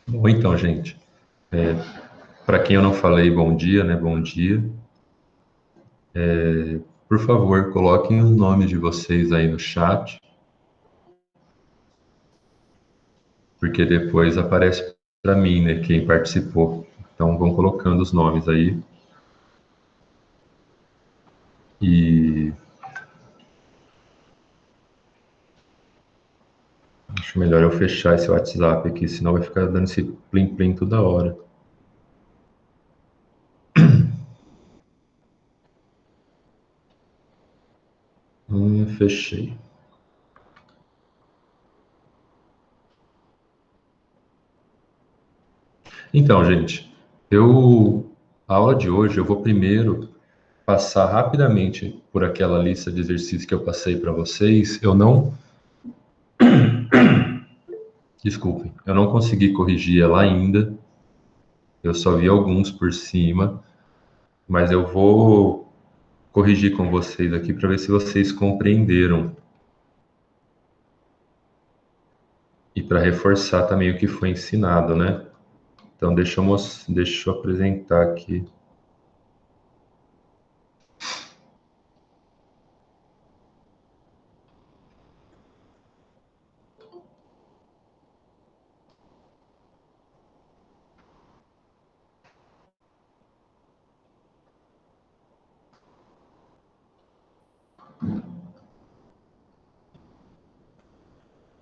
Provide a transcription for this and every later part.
Bom, então, gente, para quem eu não falei bom dia, né? Bom dia. Por favor, coloquem os nomes de vocês aí no chat, porque depois aparece para mim, né? Quem participou. Então, vão colocando os nomes aí. E acho melhor eu fechar esse WhatsApp aqui, senão vai ficar dando esse plim-plim toda hora. Fechei. Então, gente, a aula de hoje eu vou primeiro passar rapidamente por aquela lista de exercícios que eu passei para vocês. Desculpem, eu não consegui corrigir ela ainda. Eu só vi alguns por cima, mas eu vou corrigir com vocês aqui para ver se vocês compreenderam e para reforçar também o que foi ensinado, né? Então, deixa eu apresentar aqui.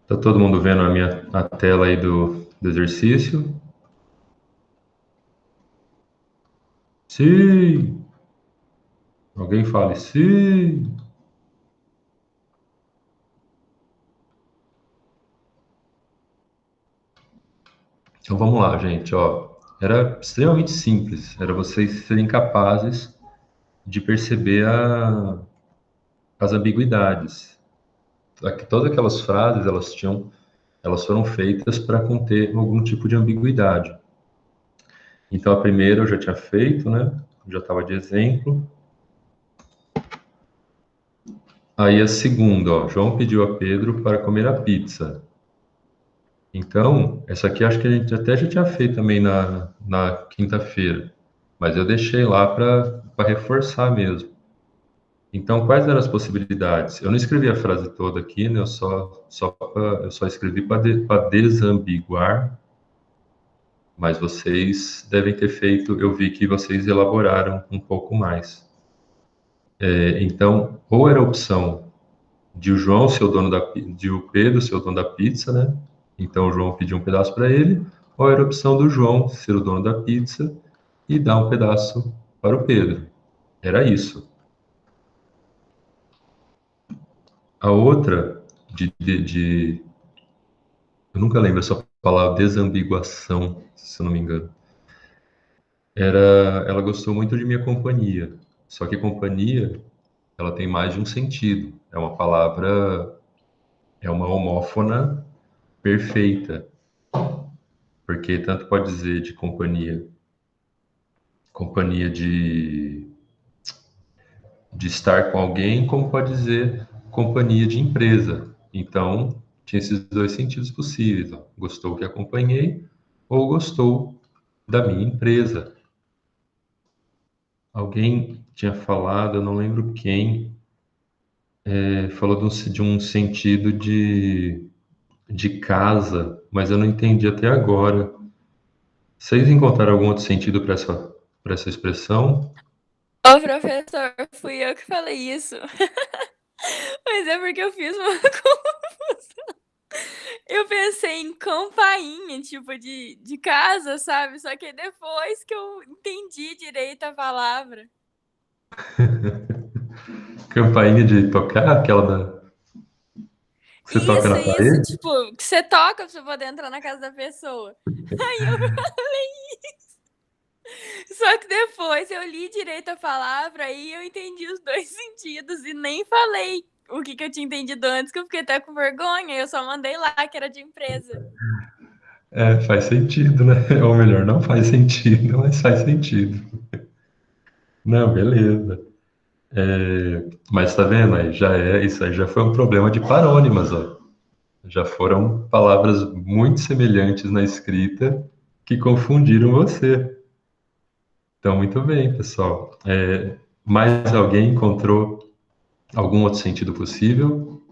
Tá todo mundo vendo a tela aí do exercício? Sim! Alguém fale sim! Então vamos lá, gente, ó. Era extremamente simples, era vocês serem capazes de perceber as ambiguidades. Todas aquelas frases, elas foram feitas para conter algum tipo de ambiguidade. Então a primeira eu já tinha feito, né? Já estava de exemplo. Aí a segunda, ó, João pediu a Pedro para comer a pizza. Então, essa aqui acho que a gente até já tinha feito também na quinta-feira, mas eu deixei lá para reforçar mesmo. Então, quais eram as possibilidades? Eu não escrevi a frase toda aqui, né? Eu só escrevi para desambiguar, mas vocês devem ter feito, eu vi que vocês elaboraram um pouco mais. Então, ou era a opção de o João ser o dono de o Pedro ser o dono da pizza, né? Então o João pediu um pedaço para ele, ou era a opção do João ser o dono da pizza e dar um pedaço para o Pedro. Era isso. A outra eu nunca lembro essa palavra desambiguação, se eu não me engano. Ela gostou muito de minha companhia. Só que companhia, ela tem mais de um sentido. É uma homófona perfeita, porque tanto pode dizer de companhia de estar com alguém, como pode dizer companhia de empresa. Então, tinha esses dois sentidos possíveis. Ó. Gostou que acompanhei ou gostou da minha empresa. Alguém tinha falado, eu não lembro quem, falou de um sentido de casa, mas eu não entendi até agora. Vocês encontraram algum outro sentido para essa expressão? Ô, professor, fui eu que falei isso. Mas é porque eu fiz uma confusão. Eu pensei em campainha, tipo de casa, sabe? Só que depois que eu entendi direito a palavra. Campainha de tocar, aquela que você toca na Isso, parede? tipo, que você toca pra você poder entrar na casa da pessoa. Aí eu falei isso. Só que depois eu li direito a palavra e eu entendi os dois sentidos e nem falei o que eu tinha entendido antes, que eu fiquei até com vergonha. Eu só mandei lá que era de empresa. É, faz sentido, né? Ou melhor, não faz sentido, mas faz sentido. Não, beleza. Mas tá vendo aí? Isso aí já foi um problema de parônimas, ó. Já foram palavras muito semelhantes na escrita que confundiram você. Então, muito bem, pessoal. Mais alguém encontrou algum outro sentido possível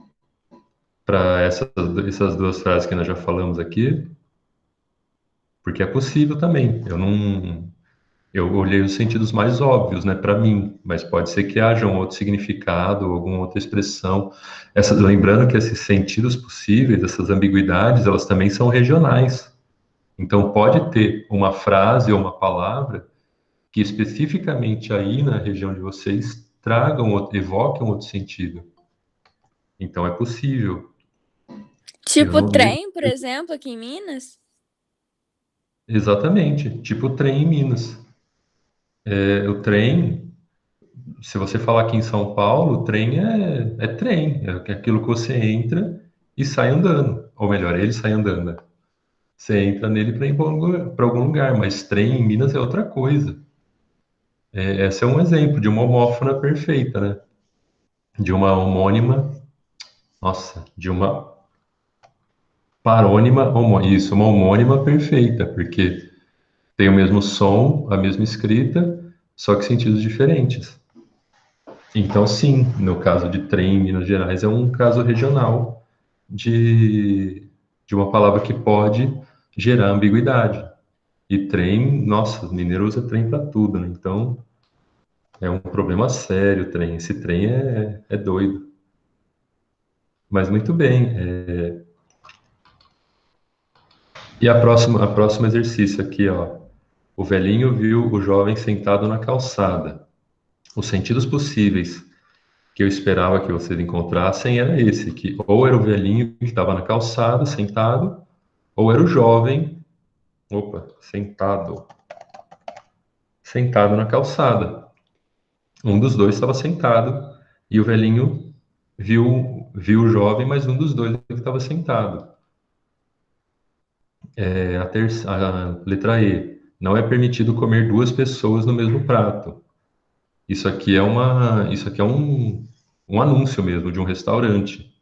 para essas duas frases que nós já falamos aqui? Porque é possível também. Eu olhei os sentidos mais óbvios, né, para mim, mas pode ser que haja um outro significado, alguma outra expressão. Lembrando que esses sentidos possíveis, essas ambiguidades, elas também são regionais. Então, pode ter uma frase ou uma palavra que especificamente aí na região de vocês evoquem um outro sentido. Então, é possível. Eu Tipo não vejo. trem, por exemplo, aqui em Minas. Exatamente, tipo o trem em Minas. O trem, se você falar aqui em São Paulo, o trem é trem, é aquilo que você entra e sai andando. Ou melhor, ele sai andando, né? Você entra nele para ir para algum lugar, mas trem em Minas é outra coisa. Esse é um exemplo de uma homófona perfeita, né? De uma homônima, nossa, de uma parônima, isso, uma homônima perfeita, porque tem o mesmo som, a mesma escrita, só que sentidos diferentes. Então, sim, no caso de trem em Minas Gerais, é um caso regional de, de uma palavra que pode gerar ambiguidade. E trem, nossa, o mineiro usa trem para tudo, né? Então, é um problema sério o trem. Esse trem é doido. Mas muito bem. E a próximo exercício aqui, ó. O velhinho viu o jovem sentado na calçada. Os sentidos possíveis que eu esperava que vocês encontrassem era esse, que ou era o velhinho que estava na calçada, sentado, ou era o jovem, sentado na calçada. Um dos dois estava sentado e o velhinho viu o jovem, mas um dos dois estava sentado. A letra E. Não é permitido comer duas pessoas no mesmo prato. Isso aqui é um anúncio mesmo de um restaurante.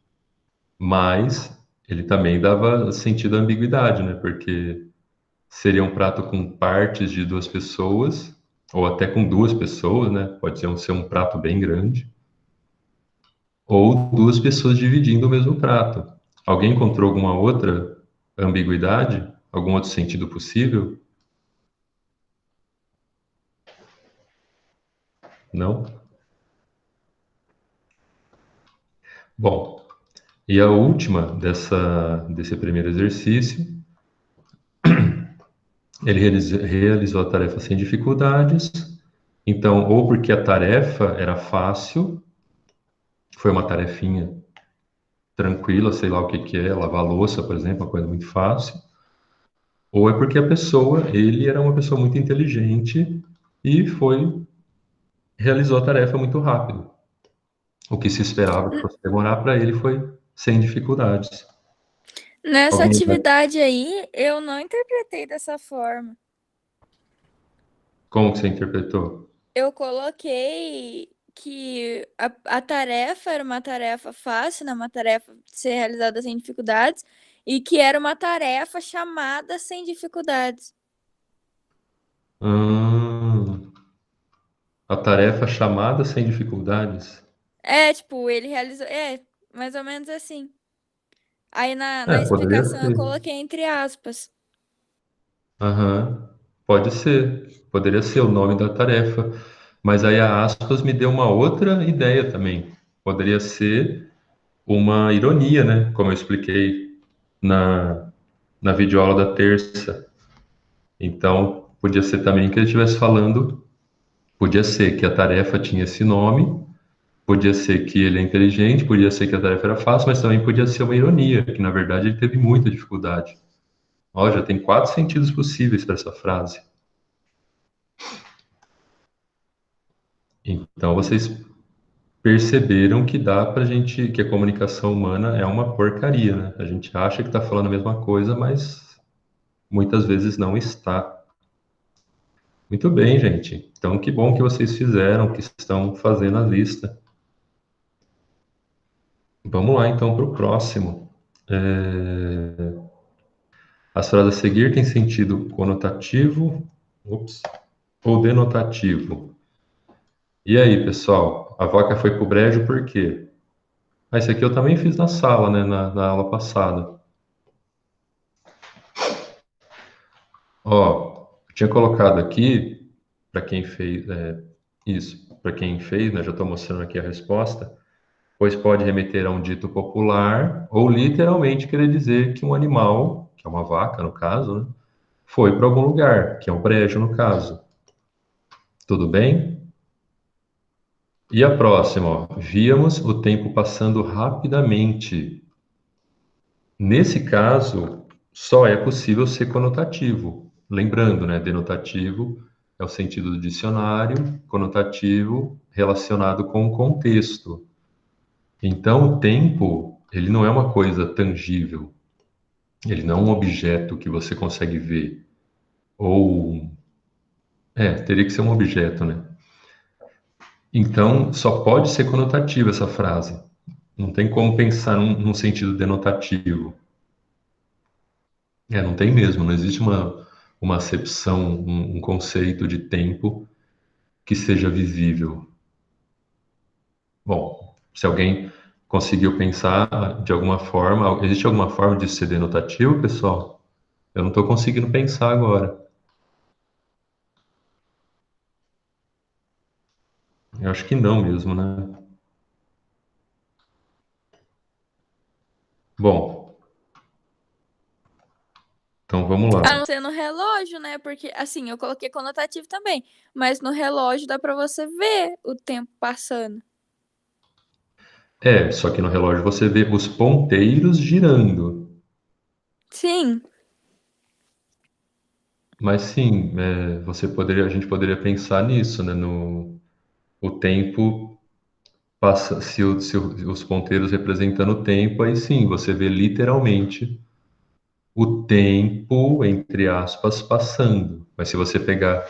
Mas ele também dava sentido à ambiguidade, né? Porque seria um prato com partes de duas pessoas, ou até com duas pessoas, né? Pode ser um prato bem grande, ou duas pessoas dividindo o mesmo prato. Alguém encontrou alguma outra ambiguidade? Algum outro sentido possível? Não? Bom, e a última desse primeiro exercício, ele realizou a tarefa sem dificuldades. Então, ou porque a tarefa era fácil, foi uma tarefinha tranquila, sei lá o que que é, lavar louça, por exemplo, uma coisa muito fácil, ou é porque ele era uma pessoa muito inteligente e realizou a tarefa muito rápido. O que se esperava que fosse demorar para ele foi sem dificuldades. Nessa Alguém, atividade aí, eu não interpretei dessa forma. como que você interpretou? Eu coloquei que a tarefa era uma tarefa fácil, né? Uma tarefa de ser realizada sem dificuldades, e que era uma tarefa chamada sem dificuldades. Hum, a tarefa chamada sem dificuldades? É, tipo, ele realizou. É, mais ou menos assim. Aí na Poderia explicação eu ser. coloquei entre aspas. Aham, pode ser. Poderia ser o nome da tarefa. Mas aí a aspas me deu uma outra ideia também. Poderia ser uma ironia, né? Como eu expliquei na, na videoaula da terça. Então, podia ser também que ele estivesse falando, podia ser que a tarefa tinha esse nome, podia ser que ele é inteligente, podia ser que a tarefa era fácil, mas também podia ser uma ironia, que na verdade ele teve muita dificuldade. Ó, já tem quatro sentidos possíveis para essa frase. Então, vocês perceberam que dá pra gente, que a comunicação humana é uma porcaria, né? A gente acha que está falando a mesma coisa, mas muitas vezes não está. Muito bem, gente. Então, que bom que vocês fizeram, que estão fazendo a lista. Vamos lá, então, para o próximo. As frases a seguir têm sentido conotativo, ou denotativo. E aí, pessoal? A vaca foi pro brejo por quê? Ah, esse aqui eu também fiz na sala, né, na aula passada. Ó, eu tinha colocado aqui, para quem fez, isso, para quem fez, né, já estou mostrando aqui a resposta, pois pode remeter a um dito popular ou literalmente querer dizer que um animal, que é uma vaca no caso, né, foi para algum lugar, que é um brejo no caso. Tudo bem? E a próxima, ó, víamos o tempo passando rapidamente. Nesse caso, só é possível ser conotativo. Lembrando, né, denotativo é o sentido do dicionário, conotativo relacionado com o contexto. Então, o tempo, ele não é uma coisa tangível, ele não é um objeto que você consegue ver. Ou, teria que ser um objeto, né? Então, só pode ser conotativa essa frase. Não tem como pensar num sentido denotativo. Não tem mesmo, não existe uma acepção, um conceito de tempo que seja visível. Bom, se alguém conseguiu pensar de alguma forma, existe alguma forma de ser denotativo, pessoal? Eu não estou conseguindo pensar agora. Eu acho que não mesmo, né? Bom, então vamos A não lá. ser no relógio, né? Porque, assim, eu coloquei conotativo também. Mas no relógio dá pra você ver o tempo passando. Só que no relógio você vê os ponteiros girando. Sim. Mas sim, a gente poderia pensar nisso, né? No o tempo passa, se os ponteiros representando o tempo, aí sim, você vê literalmente o tempo, entre aspas, passando. Mas se você pegar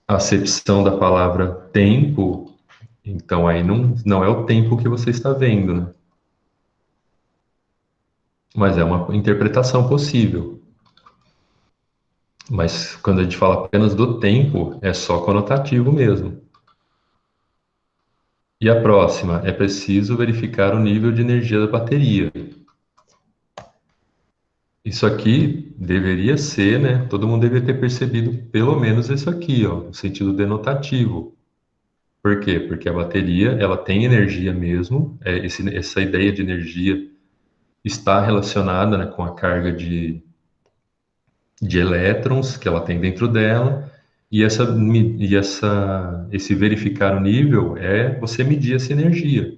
a acepção da palavra tempo, então aí não é o tempo que você está vendo, né? Mas é uma interpretação possível. Mas quando a gente fala apenas do tempo, é só conotativo mesmo. E a próxima, é preciso verificar o nível de energia da bateria. Isso aqui deveria ser, né? Todo mundo deveria ter percebido pelo menos isso aqui, ó, no sentido denotativo. Por quê? Porque a bateria, ela tem energia mesmo. Essa ideia de energia está relacionada, né, com a carga de elétrons que ela tem dentro dela. Esse verificar o nível é você medir essa energia,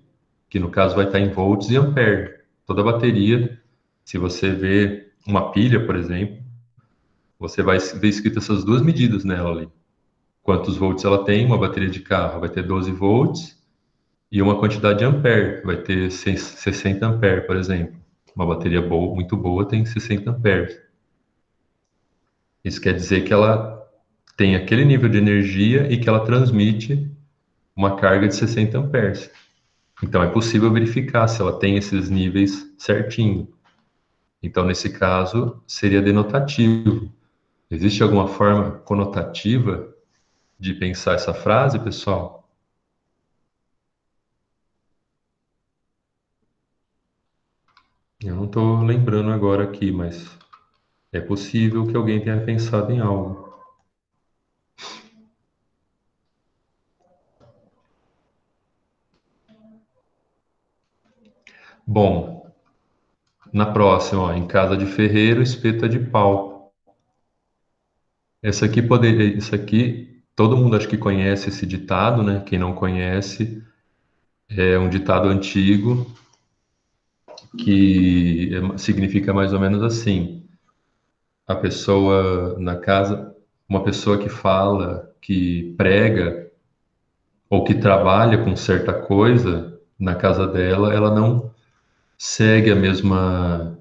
que no caso vai estar em volts e ampere. Toda bateria, se você vê uma pilha, por exemplo, você vai ver escrito essas duas medidas nela ali. Quantos volts ela tem, uma bateria de carro vai ter 12 volts e uma quantidade de ampere, vai ter 60 ampere, por exemplo. Uma bateria boa, muito boa tem 60 amperes. Isso quer dizer que ela tem aquele nível de energia e que ela transmite uma carga de 60 amperes. Então é possível verificar se ela tem esses níveis certinho. Então, nesse caso, seria denotativo. Existe alguma forma conotativa de pensar essa frase, pessoal? Eu não estou lembrando agora aqui, mas é possível que alguém tenha pensado em algo. Bom, na próxima, ó, em casa de ferreiro, espeta de pau. Isso aqui, todo mundo acho que conhece esse ditado, né? Quem não conhece, é um ditado antigo que significa mais ou menos assim: a pessoa na casa, uma pessoa que fala, que prega ou que trabalha com certa coisa na casa dela, ela não segue a mesma.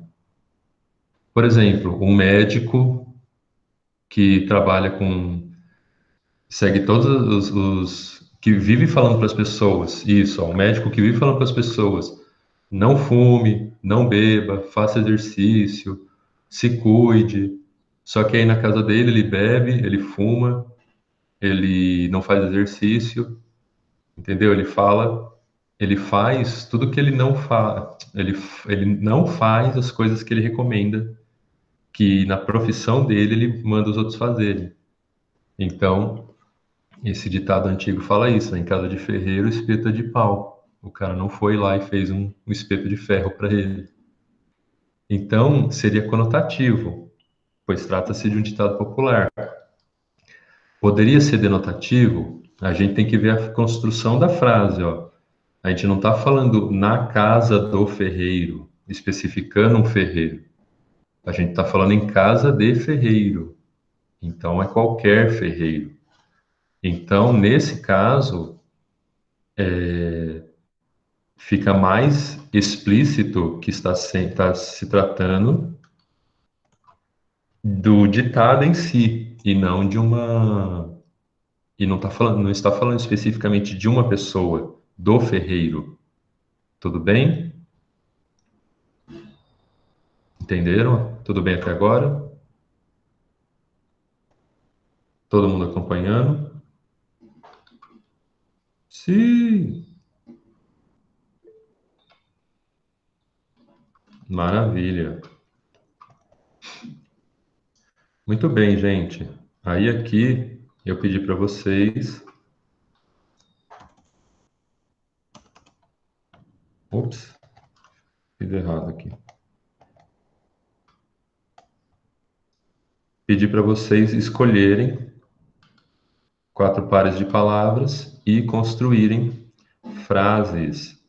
Por exemplo, um médico que trabalha com. Segue todos que vive falando para as pessoas. Isso, ó, um médico que vive falando para as pessoas. Não fume, não beba, faça exercício, se cuide. Só que aí na casa dele ele bebe, ele fuma, ele não faz exercício, entendeu? Ele faz tudo que ele não faz, ele não faz as coisas que ele recomenda, que na profissão dele ele manda os outros fazerem. Então, esse ditado antigo fala isso, né? Em casa de ferreiro, espeto é de pau. O cara não foi lá e fez um espeto de ferro para ele. Então, seria conotativo, pois trata-se de um ditado popular. Poderia ser denotativo? A gente tem que ver a construção da frase, ó. A gente não está falando na casa do ferreiro, especificando um ferreiro. A gente está falando em casa de ferreiro. Então, é qualquer ferreiro. Então, nesse caso, fica mais explícito que está se tratando do ditado em si, e não de uma. E não, não está falando especificamente de uma pessoa, do ferreiro. Tudo bem? Entenderam? Tudo bem até agora? Todo mundo acompanhando? Sim! Maravilha. Muito bem, gente. Aí aqui eu pedi para vocês. Ops, fiz errado aqui. Pedi para vocês escolherem 4 pares de palavras e construírem frases.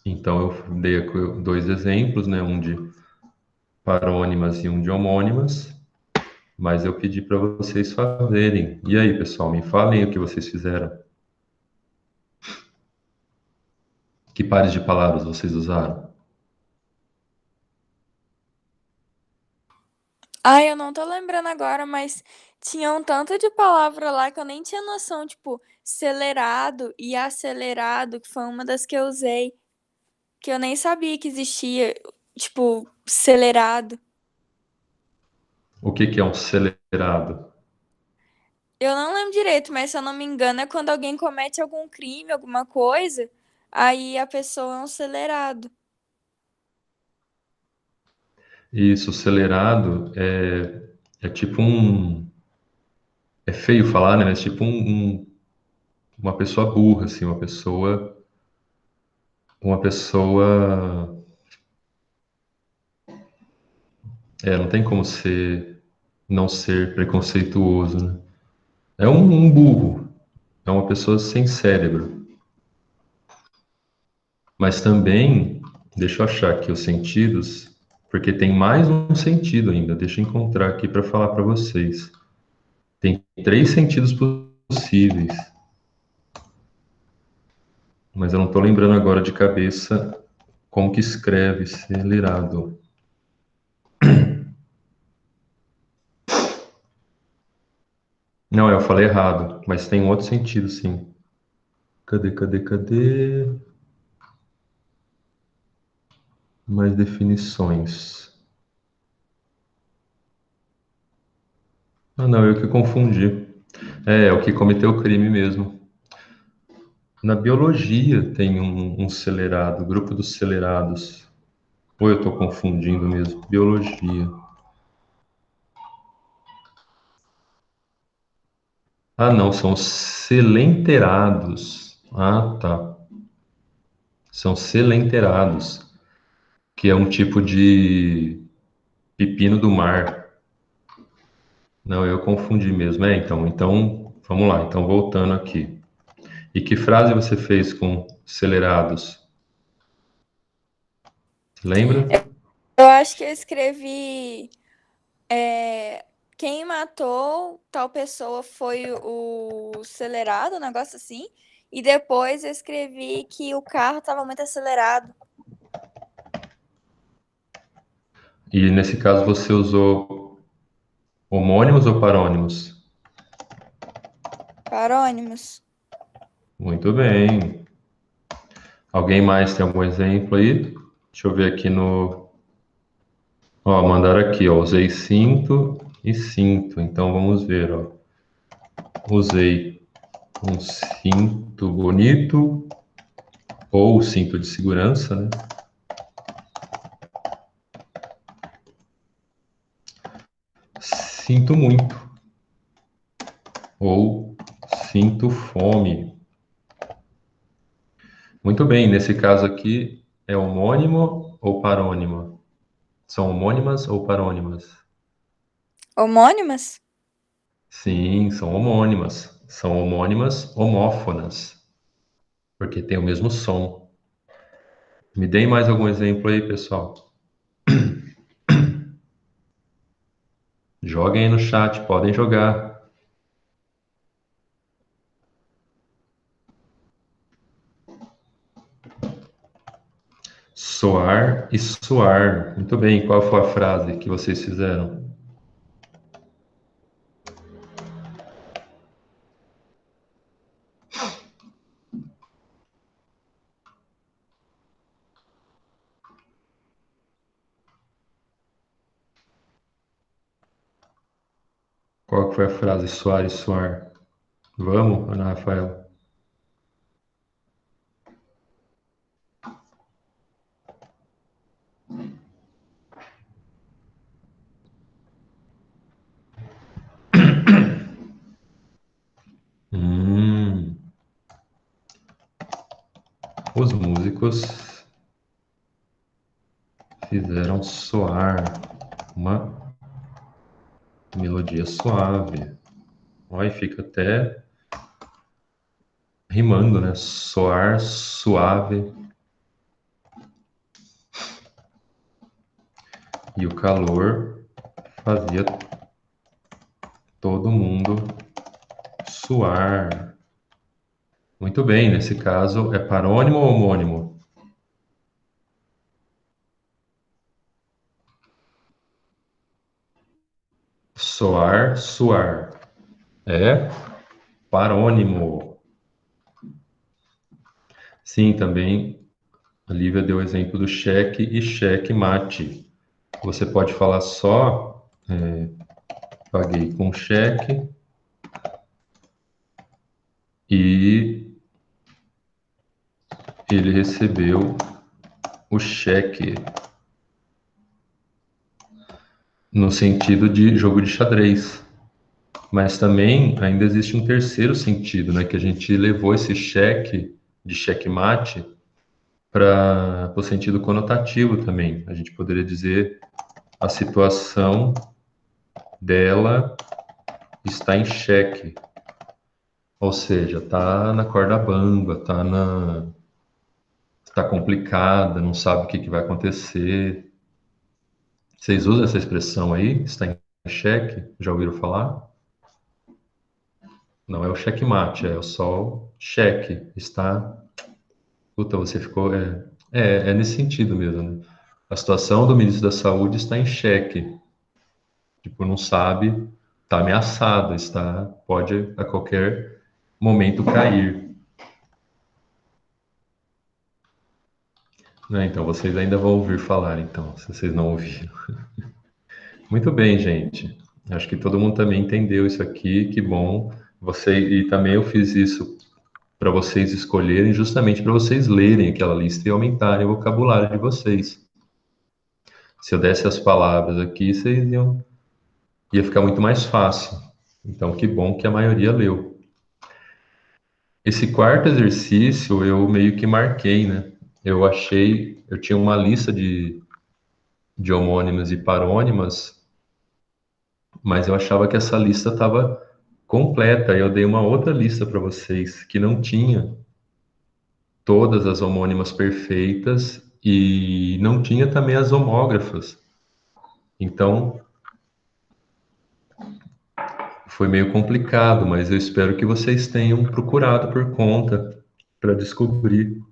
Então eu dei aqui 2 exemplos, né? Um de parônimas e um de homônimas, mas eu pedi para vocês fazerem. E aí, pessoal, me falem o que vocês fizeram. Que pares de palavras vocês usaram? Ai, eu não tô lembrando agora, mas tinha um tanto de palavra lá que eu nem tinha noção, tipo, acelerado e acelerado, que foi uma das que eu usei, que eu nem sabia que existia, tipo, acelerado. O que que é um acelerado? Eu não lembro direito, mas se eu não me engano, é quando alguém comete algum crime, alguma coisa, aí a pessoa é um acelerado. Isso, acelerado é tipo um. É feio falar, né? Mas tipo uma pessoa burra, assim, uma pessoa. Uma pessoa. Não tem como não ser preconceituoso, né? É um burro, é uma pessoa sem cérebro. Mas também, deixa eu achar aqui os sentidos, porque tem mais um sentido ainda. Deixa eu encontrar aqui para falar para vocês. Tem 3 sentidos possíveis, mas eu não estou lembrando agora de cabeça como que escreve acelerado. Não, eu falei errado, mas tem um outro sentido, sim. Cadê? Mais definições. Ah, não, eu que confundi. É o que cometeu o crime mesmo. Na biologia tem um celerado, grupo dos celerados. Ou eu estou confundindo mesmo? Biologia. Ah, não, são os selenterados. Ah, tá. São selenterados, que é um tipo de pepino do mar. Não, eu confundi mesmo. Então, vamos lá. Então, voltando aqui. E que frase você fez com acelerados? Lembra? Eu acho que eu escrevi. É, quem matou tal pessoa foi o acelerado, um negócio assim. E depois eu escrevi que o carro estava muito acelerado. E nesse caso você usou homônimos ou parônimos? Parônimos. Muito bem. Alguém mais tem algum exemplo aí? Deixa eu ver aqui no. Ó, mandaram aqui, ó, usei cinto e cinto. Então vamos ver, ó. Usei um cinto bonito ou cinto de segurança, né? Sinto muito ou sinto fome. Muito bem, nesse caso aqui é homônimo ou parônimo? São homônimas ou parônimas? Homônimas? Sim, são homônimas. São homônimas homófonas, porque tem o mesmo som. Me deem mais algum exemplo aí, pessoal. Joguem aí no chat, podem jogar. Soar e suar. Muito bem, qual foi a frase que vocês fizeram? Qual que foi a frase soar e suar? Vamos, Ana Rafaela? Hum, os músicos fizeram soar uma melodia suave. Olha, fica até rimando, né? Soar suave e o calor fazia todo mundo suar. Muito bem, nesse caso é parônimo ou homônimo? Soar, suar. É parônimo. Sim, também a Lívia deu o exemplo do cheque e cheque mate. Você pode falar só, paguei com cheque e ele recebeu o cheque, no sentido de jogo de xadrez. Mas também ainda existe um terceiro sentido, né? Que a gente levou esse cheque de checkmate para o sentido conotativo também. A gente poderia dizer a situação dela está em xeque, ou seja, está na corda bamba, tá complicada, não sabe o que que vai acontecer. Vocês usam essa expressão aí? Está em xeque? Já ouviram falar? Não é o checkmate, é só o cheque. Está. Puta, você ficou. É nesse sentido mesmo, né? A situação do ministro da Saúde está em xeque. Tipo, não sabe, está ameaçado, pode a qualquer momento cair. Né? Então, vocês ainda vão ouvir falar, então, se vocês não ouviram. Muito bem, gente. Acho que todo mundo também entendeu isso aqui, que bom. E também eu fiz isso para vocês escolherem, justamente para vocês lerem aquela lista e aumentarem o vocabulário de vocês. Se eu desse as palavras aqui, ia ficar muito mais fácil. Então, que bom que a maioria leu. Esse quarto exercício eu meio que marquei, né? Eu tinha uma lista de homônimas e parônimas, mas eu achava que essa lista estava completa. Aí eu dei uma outra lista para vocês que não tinha todas as homônimas perfeitas e não tinha também as homógrafas. Então, foi meio complicado, mas eu espero que vocês tenham procurado por conta para descobrir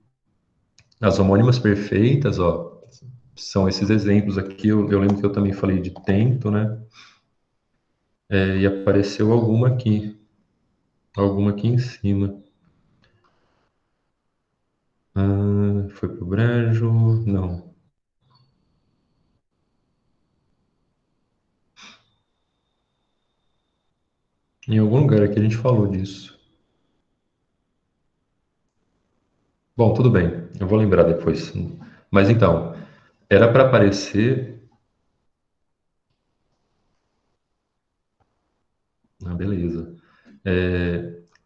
as homônimas perfeitas, ó. São esses exemplos aqui. Eu lembro que eu também falei de tento, né? E apareceu alguma aqui em cima. Ah, foi pro brejo? Não. Em algum lugar aqui a gente falou disso. Bom, tudo bem, eu vou lembrar depois. Mas então, era para aparecer. Ah, beleza.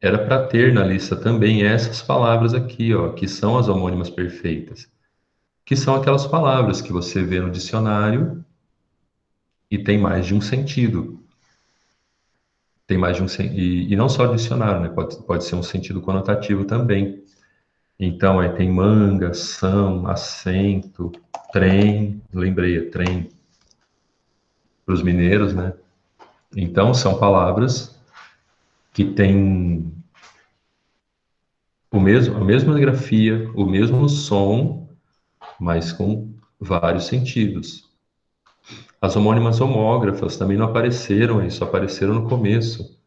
Era para ter na lista também essas palavras aqui, ó, que são as homônimas perfeitas, que são aquelas palavras que você vê no dicionário e tem mais de um sentido. Tem mais de um e não só dicionário, né? Pode ser um sentido conotativo também. Então, aí tem manga, são, assento, trem, lembrei, é trem para os mineiros, né? Então, são palavras que têm a mesma grafia, o mesmo som, mas com vários sentidos. As homônimas homógrafas também não apareceram aí, só apareceram no começo,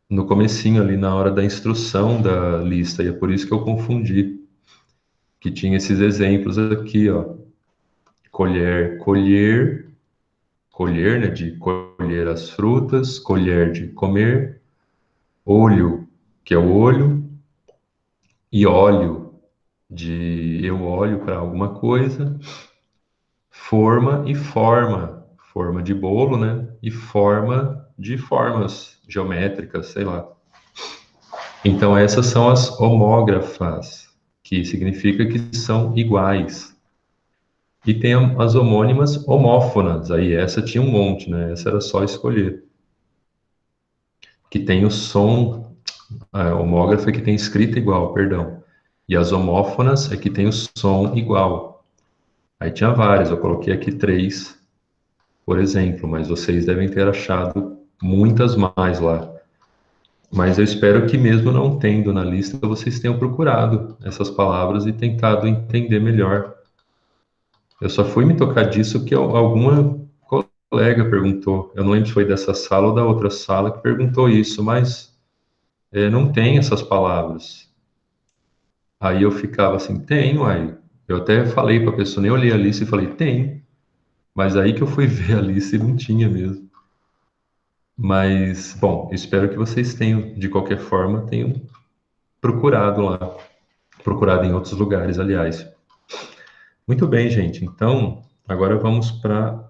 no comecinho ali na hora da instrução da lista, e é por isso que eu confundi, que tinha esses exemplos aqui, ó. Colher, colher, colher, né, de colher as frutas, colher de comer, olho, que é o olho, e óleo, de eu olho para alguma coisa, forma e forma, forma de bolo, né? E forma de formas geométricas, sei lá. Então essas são as homógrafas, que significa que são iguais. E tem as homônimas homófonas, aí essa tinha um monte, né? Essa era só escolher. Que tem o som, a homógrafa é que tem escrita igual, perdão. E as homófonas é que tem o som igual. Aí tinha várias, eu coloquei aqui três, por exemplo, mas vocês devem ter achado muitas mais lá. Mas eu espero que, mesmo não tendo na lista, vocês tenham procurado essas palavras e tentado entender melhor. Eu só fui me tocar disso que alguma colega perguntou. Eu não lembro se foi dessa sala ou da outra sala que perguntou isso, mas não tem essas palavras. Aí eu ficava assim, tem, uai. Eu até falei para a pessoa, nem olhei a lista e falei, tem. Mas aí que eu fui ver a lista e não tinha mesmo. Mas, bom, espero que vocês tenham, de qualquer forma, tenham procurado lá. Procurado em outros lugares, aliás. Muito bem, gente. Então, agora vamos para.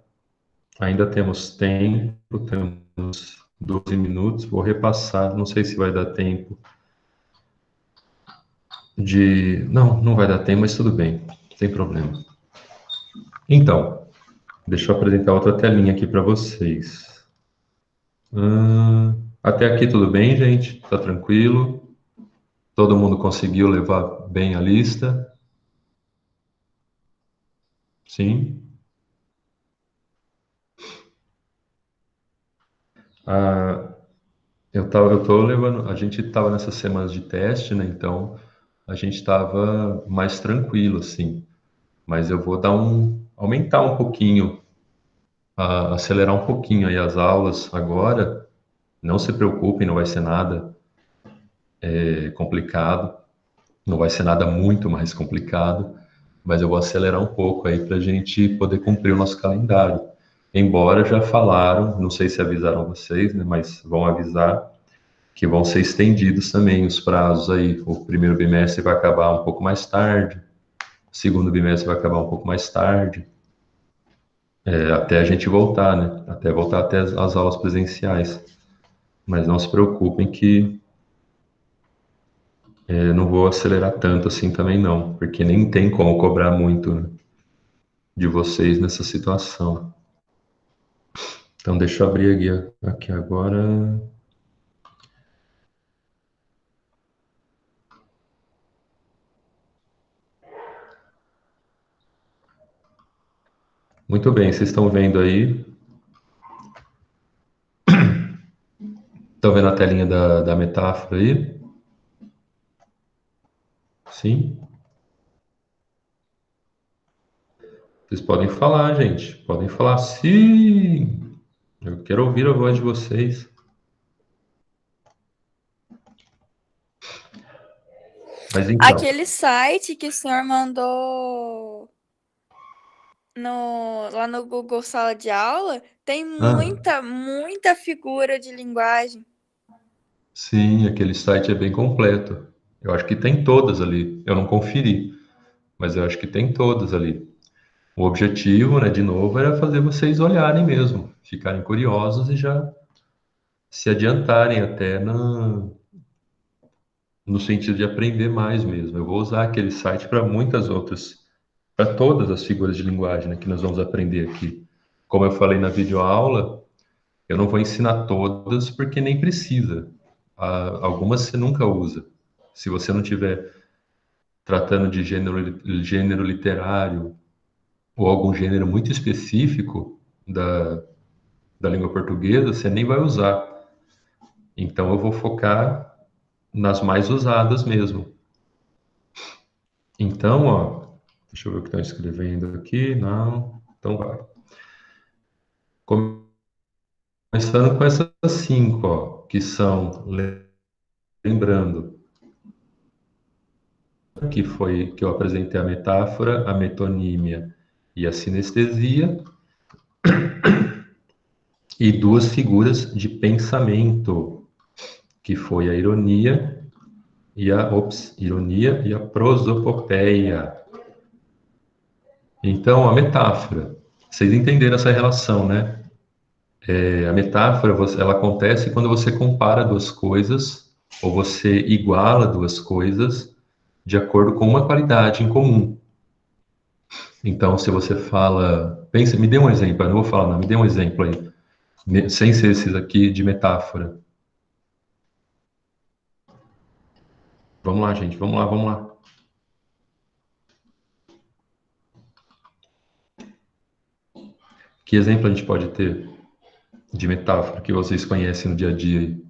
Ainda temos tempo, temos 12 minutos. Vou repassar, não sei se vai dar tempo de. Não, não vai dar tempo, mas tudo bem, sem problema. Então, deixa eu apresentar outra telinha aqui para vocês. Até aqui tudo bem, gente? Tá tranquilo? Todo mundo conseguiu levar bem a lista? Sim? Ah, eu tô levando, a gente estava nessas semanas de teste, né? Então a gente estava mais tranquilo, assim. Mas eu vou aumentar um pouquinho, acelerar um pouquinho aí as aulas agora. Não se preocupem, não vai ser nada complicado, não vai ser nada muito mais complicado, mas eu vou acelerar um pouco aí para a gente poder cumprir o nosso calendário. Embora já falaram, não sei se avisaram vocês, né? Mas vão avisar que vão ser estendidos também os prazos aí. O primeiro bimestre vai acabar um pouco mais tarde, o segundo bimestre vai acabar um pouco mais tarde, até a gente voltar, né? Até voltar até as aulas presenciais. Mas não se preocupem que não vou acelerar tanto assim também não, porque nem tem como cobrar muito, né, de vocês nessa situação. Então deixa eu abrir aqui agora. Muito bem, vocês estão vendo aí? Estão vendo a telinha da metáfora aí? Sim? Vocês podem falar, gente. Podem falar sim. Eu quero ouvir a voz de vocês. Mas então, Aquele site que o senhor mandou lá no Google Sala de Aula tem ah, muita figura de linguagem. Sim, aquele site é bem completo. Eu acho que tem todas ali. Eu não conferi, mas eu acho que tem todas ali. O objetivo, né, de novo, era fazer vocês olharem mesmo, ficarem curiosos e já se adiantarem até no sentido de aprender mais mesmo. Eu vou usar aquele site para muitas outras, para todas as figuras de linguagem, né, que nós vamos aprender aqui. Como eu falei na videoaula, eu não vou ensinar todas porque nem precisa. Algumas você nunca usa. Se você não tiver tratando de gênero literário ou algum gênero muito específico da língua portuguesa, você nem vai usar. Então eu vou focar nas mais usadas mesmo. Então, ó, deixa eu ver o que estão escrevendo aqui. Não, então vai. Começando com essas cinco, ó, que são, lembrando, que foi que eu apresentei a metáfora, a metonímia e a sinestesia, e duas figuras de pensamento, que foi a ironia ironia e a prosopopeia. Então, a metáfora, vocês entenderam essa relação, né? A metáfora, ela acontece quando você compara duas coisas ou você iguala duas coisas de acordo com uma qualidade em comum. Então, se você fala, pensa, me dê um exemplo, eu não vou falar, não, me dê um exemplo aí, sem ser esses aqui de metáfora. Vamos lá, gente, vamos lá, vamos lá. Que exemplo a gente pode ter de metáfora que vocês conhecem no dia a dia aí?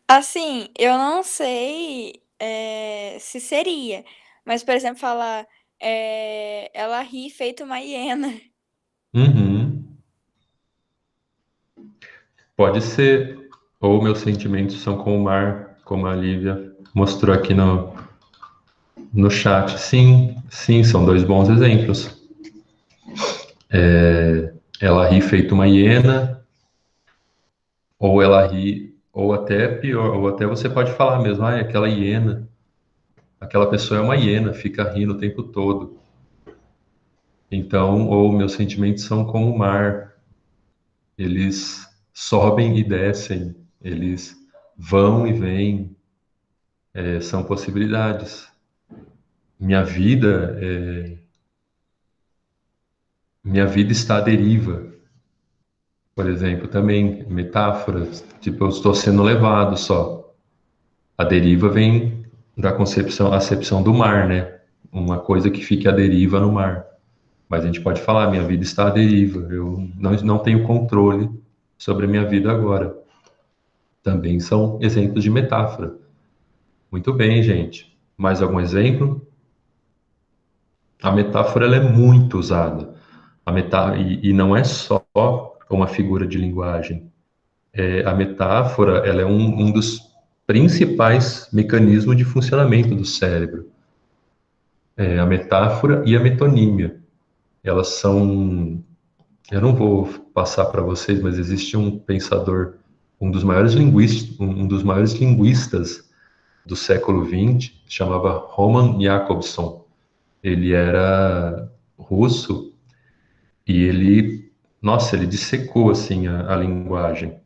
Assim, eu não sei se seria, mas, por exemplo, falar ela ri feito uma hiena. Uhum. Pode ser, ou meus sentimentos são como o mar, como a Lívia mostrou aqui no chat. Sim, sim, são dois bons exemplos. Ela ri feito uma hiena, ou ela ri, ou até pior, ou até você pode falar mesmo, ah, aquela hiena, aquela pessoa é uma hiena, fica rindo o tempo todo. Então, ou meus sentimentos são como o mar, eles sobem e descem, eles vão e vêm, são possibilidades. Minha vida, minha vida está à deriva, por exemplo, também metáforas, tipo eu estou sendo levado só. A deriva vem da concepção, acepção do mar, né? Uma coisa que fique à deriva no mar. Mas a gente pode falar, minha vida está à deriva, eu não tenho controle sobre a minha vida agora. Também são exemplos de metáfora. Muito bem, gente. Mais algum exemplo? A metáfora ela é muito usada. E não é só uma figura de linguagem. A metáfora ela é um dos principais mecanismos de funcionamento do cérebro. A metáfora e a metonímia. Elas são. Eu não vou passar para vocês, mas existe um pensador, um dos maiores linguistas do século XX, chamava Roman Jakobson. Ele era russo e nossa, ele dissecou assim a linguagem,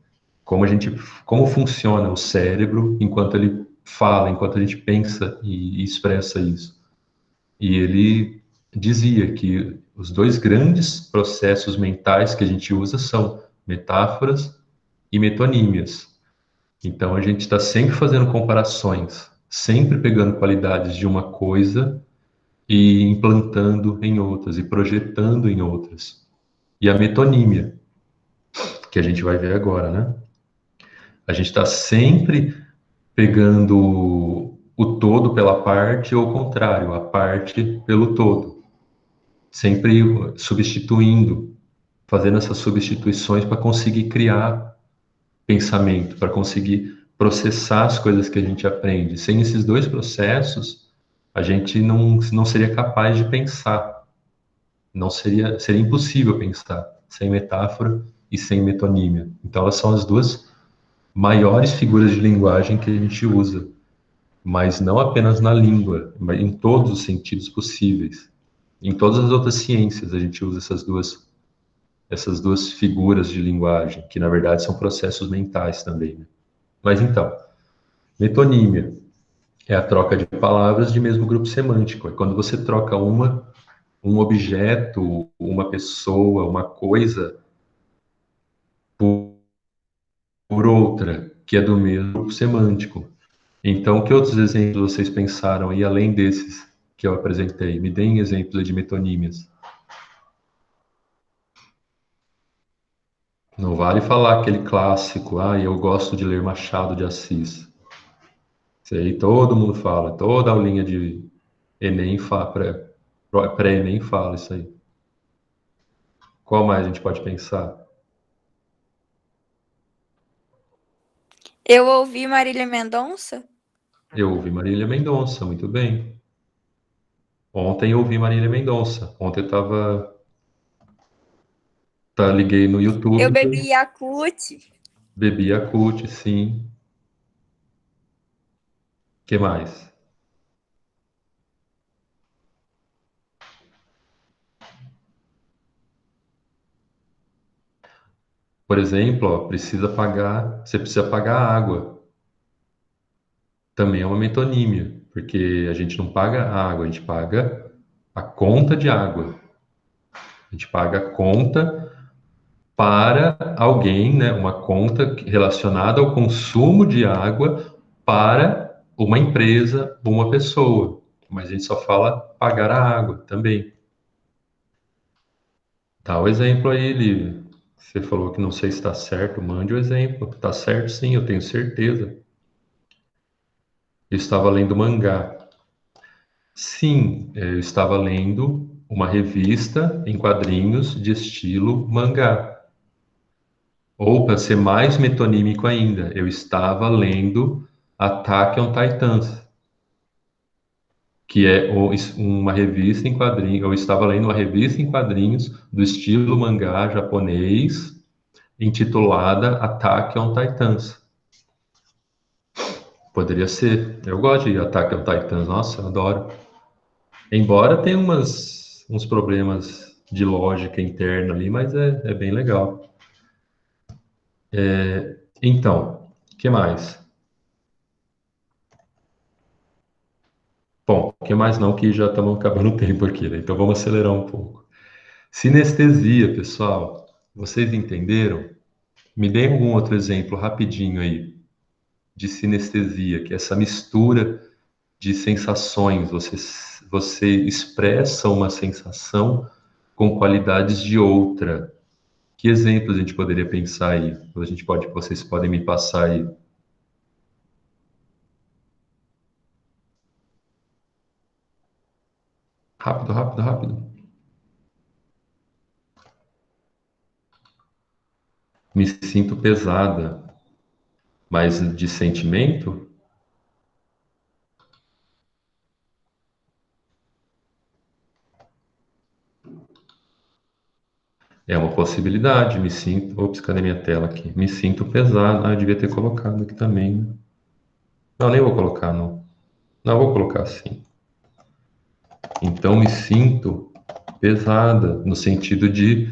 como funciona o cérebro enquanto ele fala, enquanto a gente pensa e expressa isso. E ele dizia que os dois grandes processos mentais que a gente usa são metáforas e metonímias. Então a gente está sempre fazendo comparações, sempre pegando qualidades de uma coisa e implantando em outras e projetando em outras. E a metonímia, que a gente vai ver agora, né? A gente está sempre pegando o todo pela parte ou o contrário, a parte pelo todo. Sempre substituindo, fazendo essas substituições para conseguir criar pensamento, para conseguir processar as coisas que a gente aprende. Sem esses dois processos, a gente não seria capaz de pensar, Não seria impossível pensar sem metáfora e sem metonímia. Então, elas são as duas maiores figuras de linguagem que a gente usa, mas não apenas na língua, mas em todos os sentidos possíveis. Em todas as outras ciências a gente usa essas duas figuras de linguagem, que na verdade são processos mentais também, né? Mas então, metonímia é a troca de palavras de mesmo grupo semântico. É quando você troca um objeto, uma pessoa, uma coisa por, por outra, que é do mesmo grupo semântico. Então, que outros exemplos vocês pensaram aí, além desses que eu apresentei? Me deem exemplos de metonímias. Não vale falar aquele clássico, eu gosto de ler Machado de Assis. Isso aí todo mundo fala, toda aulinha de Enem, pré-Enem fala isso aí. Qual mais a gente pode pensar? Eu ouvi Marília Mendonça? Eu ouvi Marília Mendonça, muito bem. Ontem eu ouvi Marília Mendonça. Ontem eu liguei no Eu YouTube, bebi Yakult. bebi Yakult, sim. Que mais? Por exemplo, ó, você precisa pagar a água. Também é uma metonímia, porque a gente não paga a água, a gente paga a conta de água. A gente paga a conta para alguém, né, uma conta relacionada ao consumo de água para uma empresa ou uma pessoa. Mas a gente só fala pagar a água também. Dá o exemplo aí, Lívia. Você falou que não sei se está certo, mande o exemplo. Está certo, sim, eu tenho certeza. Eu estava lendo mangá. Sim, eu estava lendo uma revista em quadrinhos de estilo mangá. Ou, para ser mais metonímico ainda, eu estava lendo Attack on Titans, que é uma revista em quadrinhos. Eu estava lendo uma revista em quadrinhos do estilo mangá japonês, intitulada Attack on Titans. Poderia ser. Eu gosto de Attack on Titans, nossa, eu adoro. Embora tenha uns problemas de lógica interna ali, mas é bem legal. Então, o que mais? Bom, o que mais não, que já estamos acabando o tempo aqui, né? Então vamos acelerar um pouco. Sinestesia, pessoal. Vocês entenderam? Me deem algum outro exemplo rapidinho aí de sinestesia, que é essa mistura de sensações. Você expressa uma sensação com qualidades de outra. Que exemplos a gente poderia pensar aí? Vocês podem me passar aí. Rápido, rápido, rápido. Me sinto pesada, mas de sentimento é uma possibilidade. Me sinto. Ops, cadê minha tela aqui? Me sinto pesado. Eu devia ter colocado aqui também, né? Não, nem vou colocar, não. Não, vou colocar assim. Então, me sinto pesada, no sentido de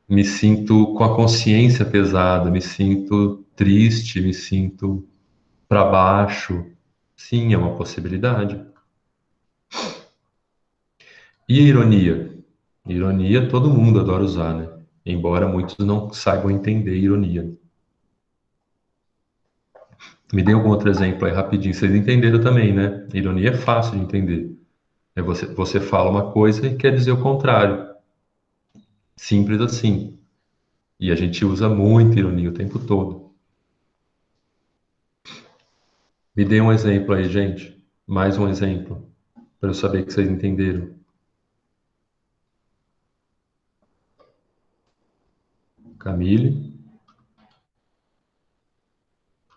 me sinto com a consciência pesada, me sinto triste, me sinto para baixo. Sim, é uma possibilidade. E a ironia? Ironia todo mundo adora usar, né? Embora muitos não saibam entender ironia. Me dê algum outro exemplo aí rapidinho. Vocês entenderam também, né? Ironia é fácil de entender. Você fala uma coisa e quer dizer o contrário. Simples assim. E a gente usa muito ironia o tempo todo. Me dê um exemplo aí, gente. Mais um exemplo. Para eu saber que vocês entenderam. Camille,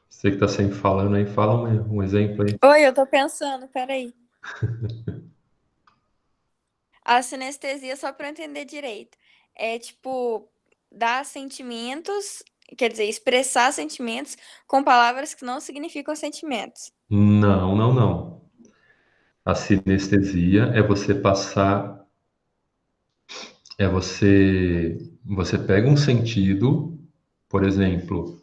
você que está sempre falando aí, fala um exemplo aí. Oi, eu tô pensando, peraí. A sinestesia, só para eu entender direito, é tipo dar sentimentos, quer dizer, expressar sentimentos com palavras que não significam sentimentos. Não, não, não. A sinestesia é você passar, você pega um sentido, por exemplo,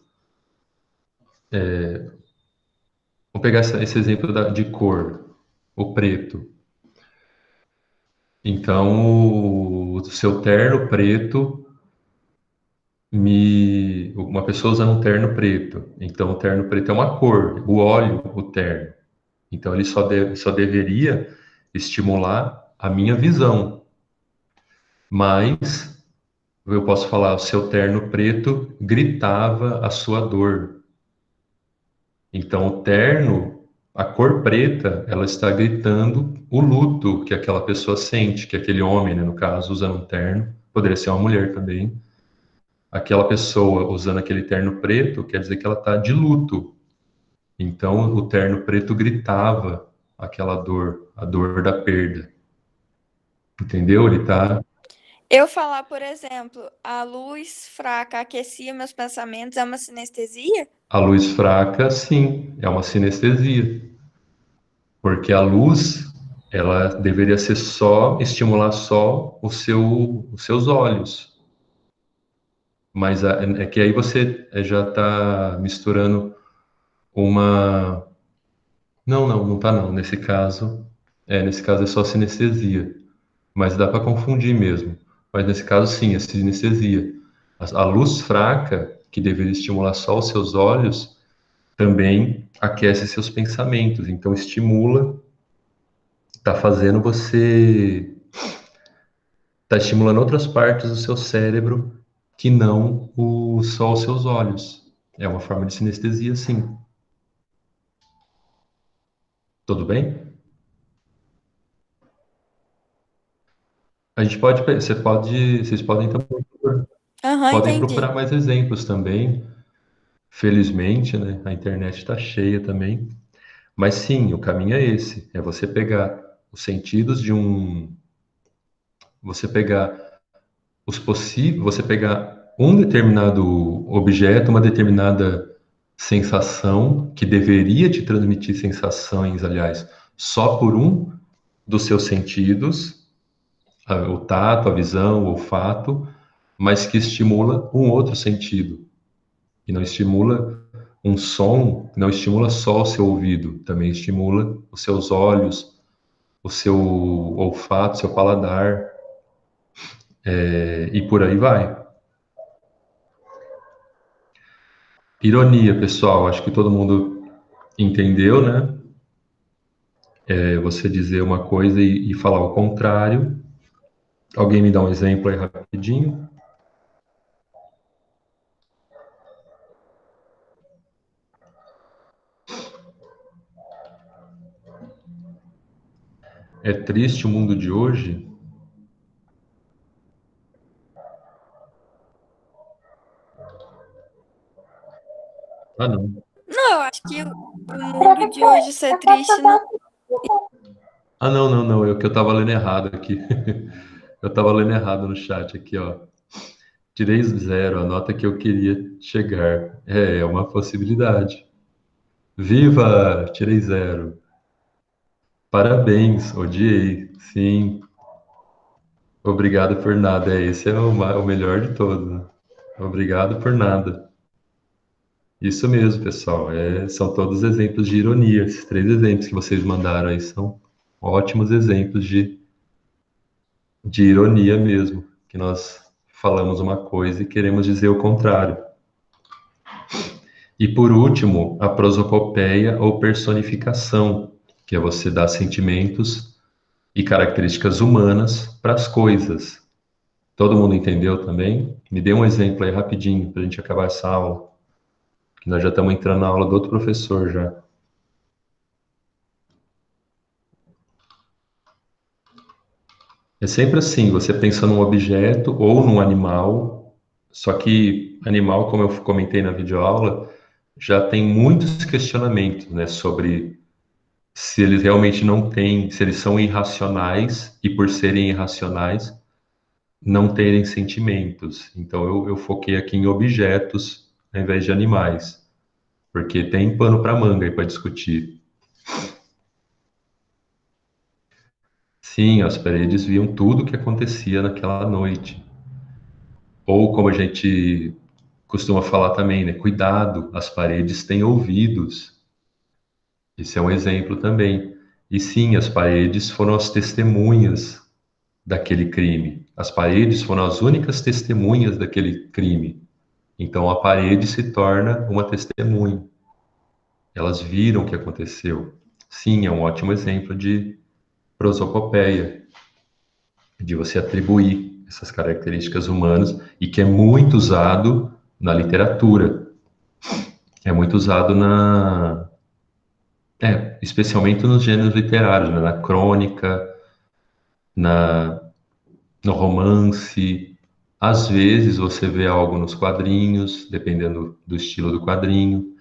vamos pegar esse exemplo de cor, o preto. Então, o seu terno preto uma pessoa usando um terno preto. Então, o terno preto é uma cor, o óleo, o terno. Então, ele só deveria estimular a minha visão. Mas, eu posso falar, o seu terno preto gritava a sua dor. Então, o terno, a cor preta, ela está gritando o luto que aquela pessoa sente, que aquele homem, né, no caso, usando um terno, poderia ser uma mulher também. Aquela pessoa usando aquele terno preto quer dizer que ela está de luto. Então, o terno preto gritava aquela dor, a dor da perda. Entendeu? Ele tá. Eu falar, por exemplo, a luz fraca aquecia meus pensamentos é uma sinestesia? A luz fraca, sim, é uma sinestesia. Porque a luz, ela deveria ser estimular só os seus olhos. Mas é que aí você já está misturando uma. Não, não, não tá não. Nesse caso é só sinestesia. Mas dá para confundir mesmo. Mas nesse caso, sim, é sinestesia. A luz fraca, que deveria estimular só os seus olhos, também aquece seus pensamentos. Então, estimula, está fazendo você. Está estimulando outras partes do seu cérebro que não só os seus olhos. É uma forma de sinestesia, sim. Tudo bem? A gente pode, vocês podem também Aham, podem entendi. procurar mais exemplos também. Felizmente, né, a internet está cheia também. Mas sim, o caminho é esse: é você pegar os sentidos de um, você pegar você pegar um determinado objeto, uma determinada sensação que deveria te transmitir sensações, aliás, só por um dos seus sentidos, o tato, a visão, o olfato, mas que estimula um outro sentido. E não estimula um som, não estimula só o seu ouvido, também estimula os seus olhos, o seu olfato, seu paladar, e por aí vai. Ironia, pessoal, acho que todo mundo entendeu, né? É você dizer uma coisa e falar o contrário. Alguém me dá um exemplo aí rapidinho? É triste o mundo de hoje? Ah, não. Não, eu acho que o mundo de hoje ser triste não. Ah, não, não, não. É que eu tava lendo errado aqui. Eu tava lendo errado no chat aqui, ó. Tirei 0, a nota que eu queria chegar. É uma possibilidade. Viva! Tirei 0. Parabéns, odiei. Sim, obrigado por nada. Esse é o melhor de todos, né? Obrigado por nada. Isso mesmo, pessoal. São todos exemplos de ironia. Esses 3 exemplos que vocês mandaram aí são ótimos exemplos de ironia mesmo, que nós falamos uma coisa e queremos dizer o contrário. E por último, a prosopopeia ou personificação, que é você dar sentimentos e características humanas para as coisas. Todo mundo entendeu também? Me dê um exemplo aí rapidinho para a gente acabar essa aula, que nós já estamos entrando na aula do outro professor já. É sempre assim, você pensa num objeto ou num animal, só que animal, como eu comentei na videoaula, já tem muitos questionamentos, né, sobre se eles realmente não têm, se eles são irracionais e por serem irracionais, não terem sentimentos. Então eu foquei aqui em objetos ao invés de animais, porque tem pano para manga aí para discutir. Sim, as paredes viam tudo o que acontecia naquela noite. Ou como a gente costuma falar também, né? Cuidado, as paredes têm ouvidos. Esse é um exemplo também. E sim, as paredes foram as testemunhas daquele crime. As paredes foram as únicas testemunhas daquele crime. Então a parede se torna uma testemunha. Elas viram o que aconteceu. Sim, é um ótimo exemplo de prosopopeia, de você atribuir essas características humanas e que é muito usado na literatura, é muito usado especialmente nos gêneros literários, né? Na crônica, na, no romance. Às vezes você vê algo nos quadrinhos, dependendo do estilo do quadrinho.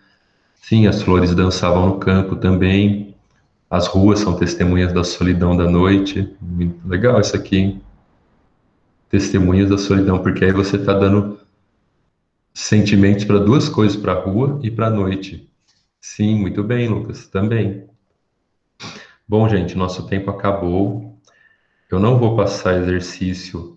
Sim, as flores dançavam no campo também. As ruas são testemunhas da solidão da noite. Muito legal isso aqui, hein? Testemunhas da solidão, porque aí você está dando sentimentos para duas coisas, para a rua e para a noite. Sim, muito bem, Lucas, também. Bom, gente, nosso tempo acabou. Eu não vou passar exercício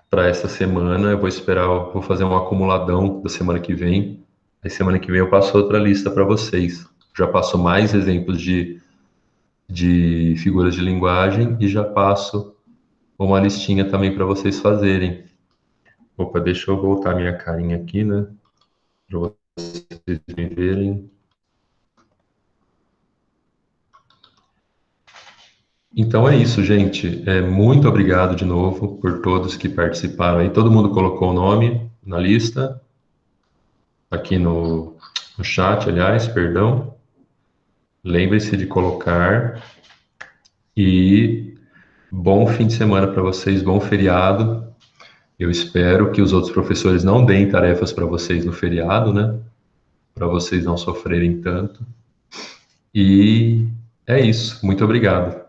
para essa semana, eu vou esperar, vou fazer um acumuladão da semana que vem. Aí semana que vem eu passo outra lista para vocês. Já passo mais exemplos de figuras de linguagem e já passo uma listinha também para vocês fazerem. Opa, deixa eu voltar minha carinha aqui, né? Para vocês me verem. Então é isso, gente. Muito obrigado de novo por todos que participaram aí. Todo mundo colocou o nome na lista, aqui no chat, aliás, perdão. Lembre-se de colocar e bom fim de semana para vocês, bom feriado. Eu espero que os outros professores não deem tarefas para vocês no feriado, né? Para vocês não sofrerem tanto. E é isso. Muito obrigado.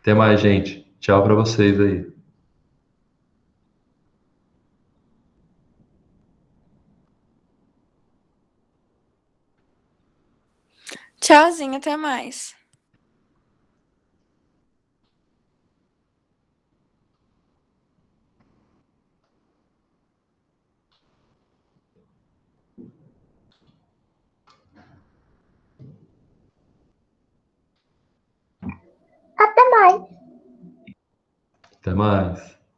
Até mais, gente. Tchau para vocês aí. Tchauzinho, até mais. Até mais. Até mais.